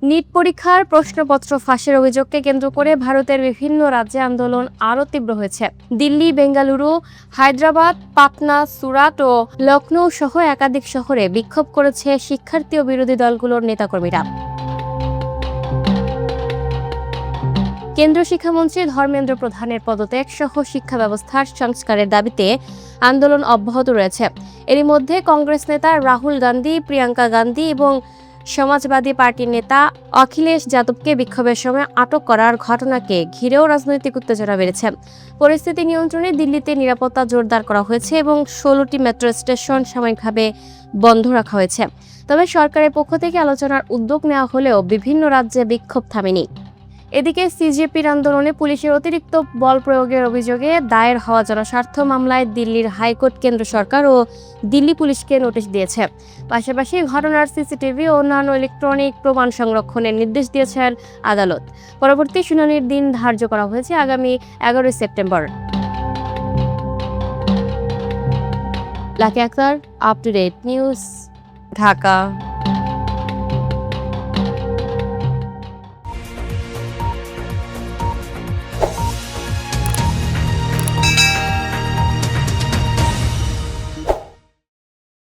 NEET পরীক্ষার প্রশ্নপত্র ফাঁসের অভিযোগকে কেন্দ্র করে ভারতের বিভিন্ন রাজ্যে আন্দোলন আরও তীব্র হয়েছে। দিল্লি, বেঙ্গালুরু, হায়দ্রাবাদ, পাটনা, সুরাট ও লখনৌ সহ একাধিক শহরে বিক্ষোভ করেছে শিক্ষার্থী ও বিরোধী দলগুলোর নেতাকর্মীরা। কেন্দ্রীয় শিক্ষামন্ত্রী ধর্মেন্দ্র প্রধানের পদত্যাগ সহ শিক্ষা ব্যবস্থার সংস্কারের দাবিতে আন্দোলন অব্যাহত রয়েছে। এরই মধ্যে কংগ্রেস নেতা রাহুল গান্ধী, প্রিয়াঙ্কা গান্ধী এবং সমাজবাদী পার্টির নেতা অখিলেশ যাদবকে বিক্ষোভের সময় আটক করার ঘটনাকে ঘিরেও রাজনৈতিক উত্তেজনা বেড়েছে। পরিস্থিতি নিয়ন্ত্রণে দিল্লিতে নিরাপত্তা জোরদার করা হয়েছে এবং 16টি মেট্রো স্টেশন সাময়িকভাবে বন্ধ রাখা হয়েছে। তবে সরকারের পক্ষ থেকে আলোচনার উদ্যোগ নেওয়া হলেও বিভিন্ন রাজ্যে বিক্ষোভ থামেনি। এদিকে সিজেপির আন্দোলনে পুলিশের অতিরিক্ত বল প্রয়োগের অভিযোগে দায়ের হওয়া জনস্বার্থ মামলায় দিল্লির হাইকোর্ট কেন্দ্র সরকার ও দিল্লি পুলিশকে নোটিশ দিয়েছে। পাশাপাশি ঘটনার সিসিটিভি ও অন্যান্য ইলেকট্রনিক প্রমাণ সংরক্ষণের নির্দেশ দিয়েছেন আদালত। পরবর্তী শুনানির দিন ধার্য করা হয়েছে আগামী 11 September. Lucky Akter, up to date news, Dhaka.